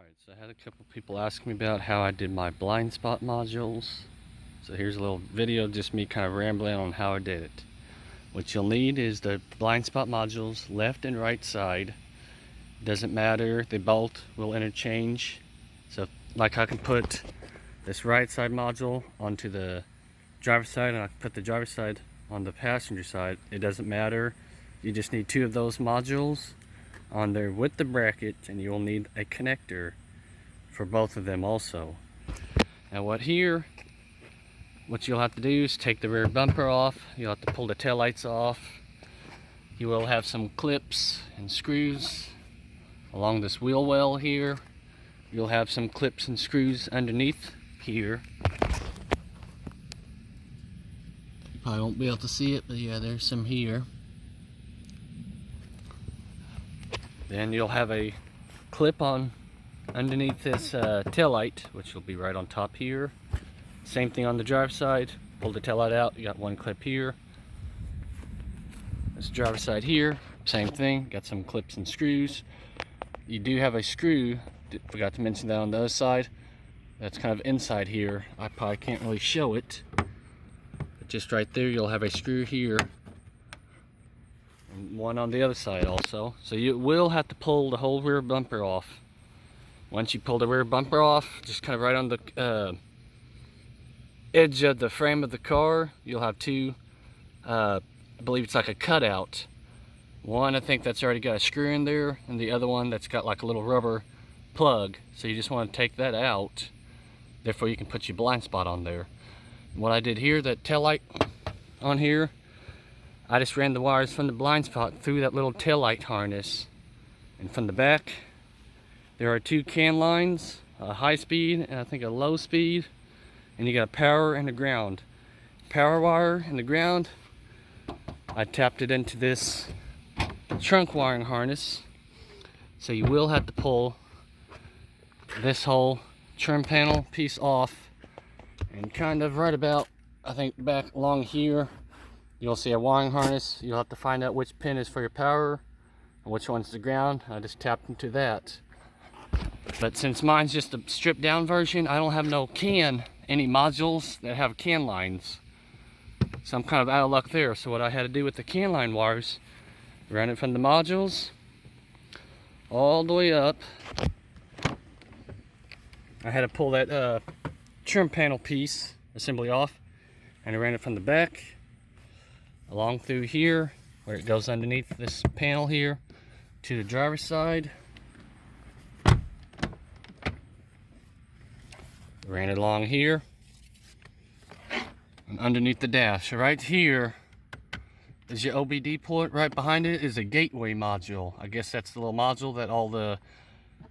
Alright, so I had a couple people ask me about how I did my blind spot modules. So here's a little video, just me kind of rambling on how I did it. What you'll need is the blind spot modules, left and right side. Doesn't matter, they both will interchange. So like I can put this right side module onto the driver's side, and I can put the driver's side on the passenger side. It doesn't matter. You just need two of those modules on there with the bracket, and you'll need a connector for both of them also. Now what you'll have to do is take the rear bumper off. You'll have to pull the tail lights off. You will have some clips and screws along this wheel well here. You'll have some clips and screws underneath here. You probably won't be able to see it, but yeah, there's some here. Then you'll have a clip on underneath this tail light, which will be right on top here. Same thing on the driver's side. Pull the tail light out, you got one clip here. This driver's side here, same thing, got some clips and screws. You do have a screw, forgot to mention that on the other side. That's kind of inside here. I probably can't really show it. But just right there, you'll have a screw here. And one on the other side also. So you will have to pull the whole rear bumper off. Once you pull the rear bumper off, just kind of right on the edge of the frame of the car, you'll have two, I believe it's like a cutout. One, I think that's already got a screw in there, and the other one that's got like a little rubber plug. So you just want to take that out. Therefore you can put your blind spot on there. And what I did here, that tail light on here, I just ran the wires from the blind spot through that little tail light harness. And from the back, there are two can lines, a high speed and I think a low speed. And you got a power and a ground. Power wire and the ground, I tapped it into this trunk wiring harness. So you will have to pull this whole trim panel piece off. And kind of right about, I think back along here, you'll see a wiring harness. You'll have to find out which pin is for your power and which one's the ground. I just tapped into that. But since mine's just a stripped down version, I don't have any modules that have can lines. So I'm kind of out of luck there. So what I had to do with the can line wires, ran it from the modules all the way up. I had to pull that trim panel piece assembly off, and I ran it from the back along through here where it goes underneath this panel here to the driver's side. Ran it along here and underneath the dash. Right here is your OBD port. Right behind it is a gateway module. I guess that's the little module that all the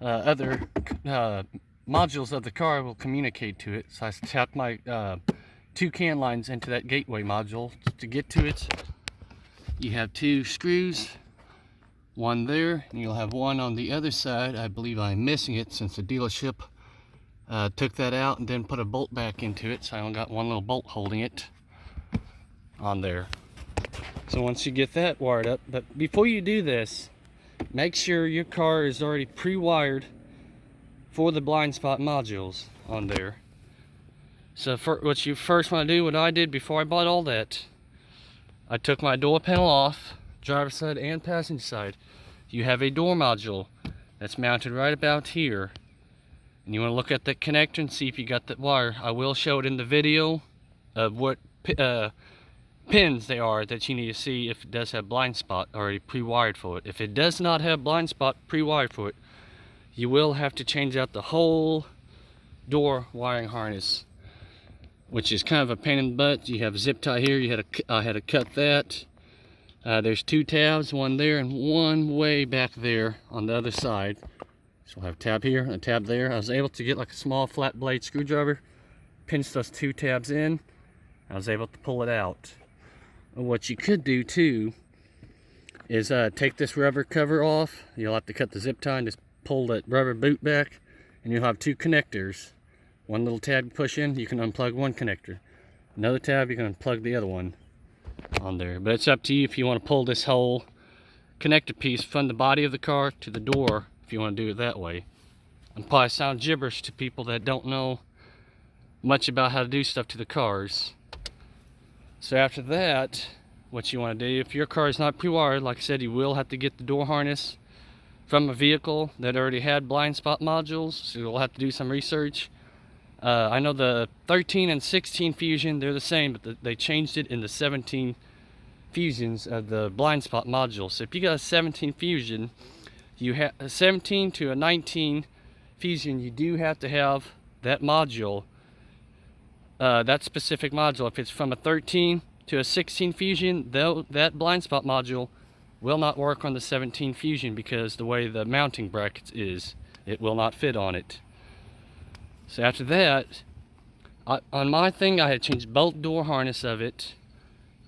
other modules of the car will communicate to it. So I tapped my two can lines into that gateway module. To get to it, you have two screws, one there, and you'll have one on the other side. I believe I'm missing it since the dealership took that out and then put a bolt back into it, so I only got one little bolt holding it on there. So once you get that wired up, but before you do this, make sure your car is already pre-wired for the blind spot modules on there. So what you first want to do, what I did before I bought all that, I took my door panel off, driver's side and passenger side. You have a door module that's mounted right about here. And you want to look at the connector and see if you got that wire. I will show it in the video of what pins they are that you need to see if it does have blind spot already pre-wired for it. If it does not have blind spot pre-wired for it, you will have to change out the whole door wiring harness, which is kind of a pain in the butt. You have a zip tie here. I had to cut that. There's two tabs, one there and one way back there on the other side. So I'll have a tab here and a tab there. I was able to get like a small flat blade screwdriver, pinch those two tabs in. I was able to pull it out. And what you could do too is take this rubber cover off. You'll have to cut the zip tie and just pull that rubber boot back, and you'll have two connectors. One little tab you push in, you can unplug one connector. Another tab, you can unplug the other one on there. But it's up to you if you want to pull this whole connector piece from the body of the car to the door, if you want to do it that way. and probably sound gibberish to people that don't know much about how to do stuff to the cars. So after that, what you want to do, if your car is not pre-wired, like I said, you will have to get the door harness from a vehicle that already had blind spot modules, so you'll have to do some research. I know the 13 and 16 Fusion, they're the same, but they changed it in the 17 Fusions of the blind spot module. So if you got a 17 Fusion, you have a 17 to a 19 Fusion, you do have to have that module, that specific module. If it's from a 13 to a 16 Fusion, though, that blind spot module will not work on the 17 Fusion because the way the mounting brackets is, it will not fit on it. So after that, on my thing, I had changed both door harness of it.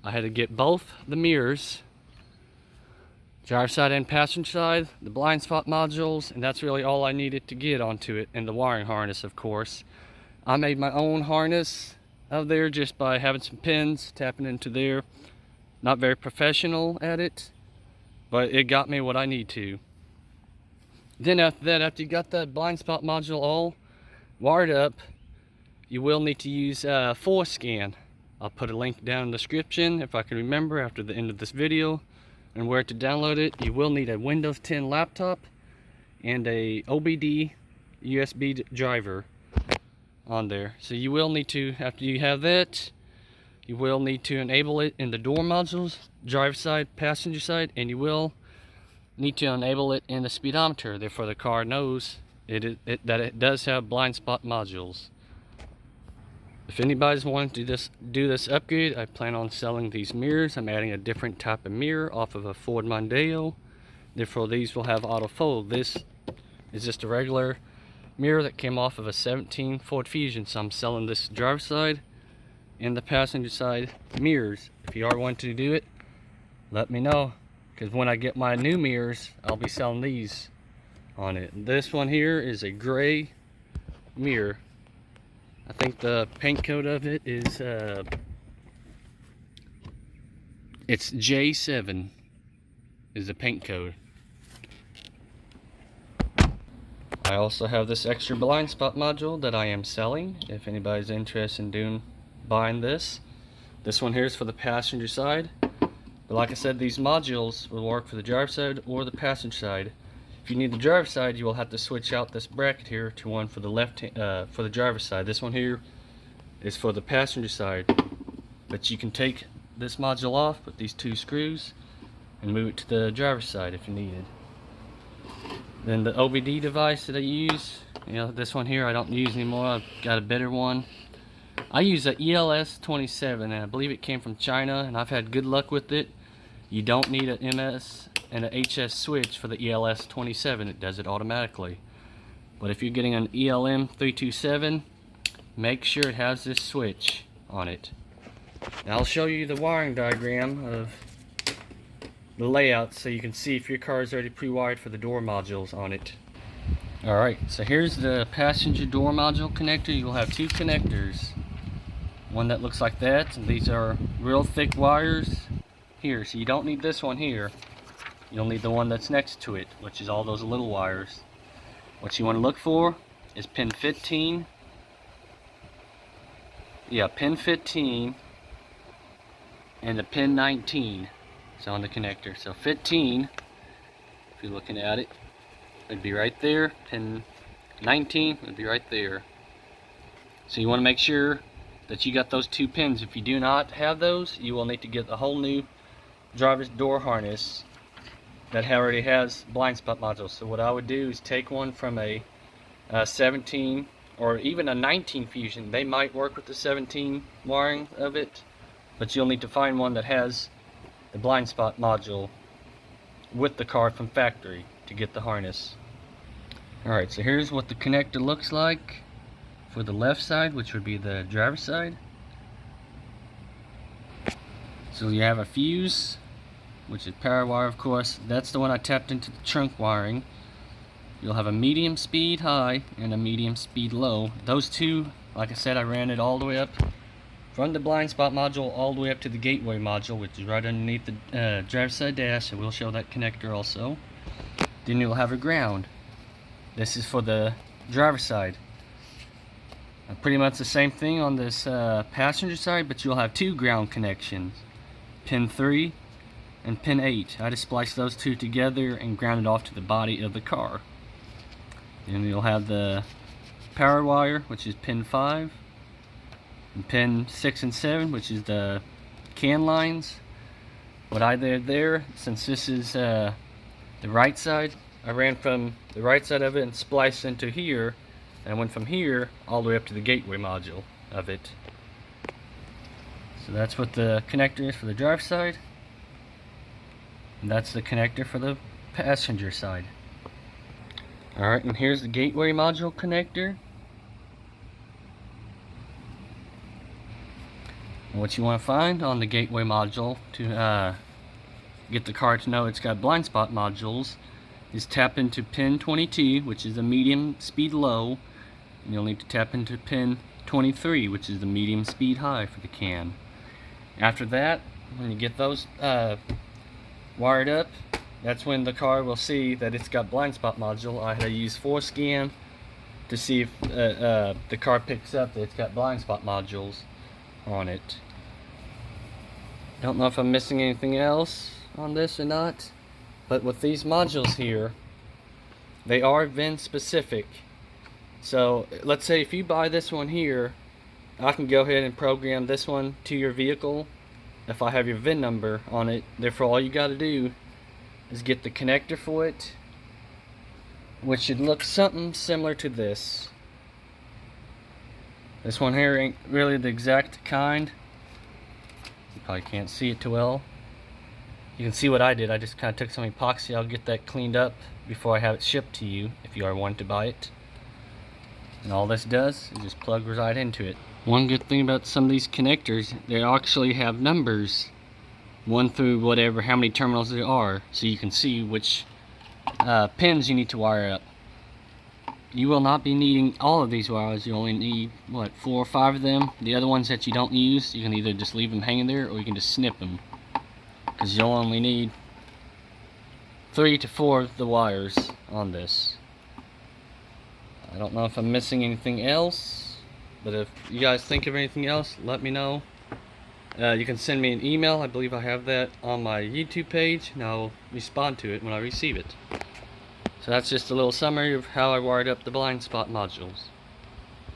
I had to get both the mirrors, driver side and passenger side, the blind spot modules, and that's really all I needed to get onto it, and the wiring harness, of course. I made my own harness out there just by having some pins, tapping into there. Not very professional at it, but it got me what I need to. Then after that, after you got that blind spot module all wired up, you will need to use ForeScan. I'll put a link down in the description if I can remember after the end of this video, and where to download it. You will need a Windows 10 laptop and a OBD USB driver on there. So you will need to, after you have that, you will need to enable it in the door modules, driver side, passenger side, and you will need to enable it in the speedometer. Therefore the car knows that it does have blind spot modules. If anybody's wanting to do this upgrade, I plan on selling these mirrors. I'm adding a different type of mirror off of a Ford Mondeo. Therefore these will have autofold. This is just a regular mirror that came off of a 17 Ford Fusion. So I'm selling this driver side and the passenger side mirrors. If you are wanting to do it, let me know, because when I get my new mirrors, I'll be selling these on it. This one here is a gray mirror. I think the paint code of it is it's J7 is the paint code. I also have this extra blind spot module that I am selling if anybody's interested in buying this. This one here is for the passenger side, but like I said, these modules will work for the driver side or the passenger side. If you need the driver side, you will have to switch out this bracket here to one for the for the driver side. This one here is for the passenger side, but you can take this module off with these two screws and move it to the driver's side if you needed. Then the OBD device that I use, this one here I don't use anymore. I've got a better one. I use a ELS27, and I believe it came from China, and I've had good luck with it. You don't need an MS and an HS switch for the ELS27. It does it automatically. But if you're getting an ELM327, make sure it has this switch on it. Now I'll show you the wiring diagram of the layout so you can see if your car is already pre-wired for the door modules on it. Alright, so here's the passenger door module connector. You'll have two connectors. One that looks like that, and these are real thick wires here, so you don't need this one here. You'll need the one that's next to it, which is all those little wires. What you want to look for is pin 15. Yeah, pin 15 and the pin 19 is on the connector. So 15, if you're looking at it, would be right there. Pin 19 would be right there. So you want to make sure that you got those two pins. If you do not have those, you will need to get a whole new driver's door harness that already has blind spot modules. So what I would do is take one from a 17 or even a 19 Fusion. They might work with the 17 wiring of it, but you'll need to find one that has the blind spot module with the card from factory to get the harness. Alright, so here's what the connector looks like for the left side, which would be the driver's side. So you have a fuse, which is power wire, of course. That's the one I tapped into the trunk wiring. You'll have a medium speed high and a medium speed low. Those two, like I said, I ran it all the way up from the blind spot module all the way up to the gateway module, which is right underneath the driver's side dash, and we'll show that connector also. Then you'll have a ground. This is for the driver's side. Pretty much the same thing on this passenger side, but you'll have two ground connections, pin 3 and pin 8. I just spliced those two together and grounded off to the body of the car. And you'll have the power wire, which is pin 5, and pin 6 and 7, which is the can lines. What I did there, since this is the right side, I ran from the right side of it and spliced into here, and I went from here all the way up to the gateway module of it. So that's what the connector is for the driver's side, and that's the connector for the passenger side. Alright, and here's the gateway module connector. And what you want to find on the gateway module to get the car to know it's got blind spot modules is tap into pin 22, which is the medium speed low, and you'll need to tap into pin 23, which is the medium speed high for the can. After that, when you get those wired up, that's when the car will see that it's got blind spot module. I had to use ForeScan to see if the car picks up that it's got blind spot modules on it. Don't know if I'm missing anything else on this or not, but with these modules here, they are VIN specific. So let's say if you buy this one here, I can go ahead and program this one to your vehicle if I have your VIN number on it. Therefore, all you got to do is get the connector for it, which should look something similar to this. This one here ain't really the exact kind. You probably can't see it too well. You can see what I did. I just kind of took some epoxy. I'll get that cleaned up before I have it shipped to you if you are wanting to buy it. And all this does is just plug right into it. One good thing about some of these connectors, they actually have numbers 1 through whatever, how many terminals there are, so you can see which pins you need to wire up. You will not be needing all of these wires. You only need, what, 4 or 5 of them. The other ones that you don't use, you can either just leave them hanging there or you can just snip them, because you'll only need 3 to 4 of the wires on this. I don't know if I'm missing anything else, but if you guys think of anything else, let me know. You can send me an email. I believe I have that on my YouTube page, and I'll respond to it when I receive it. So that's just a little summary of how I wired up the blind spot modules.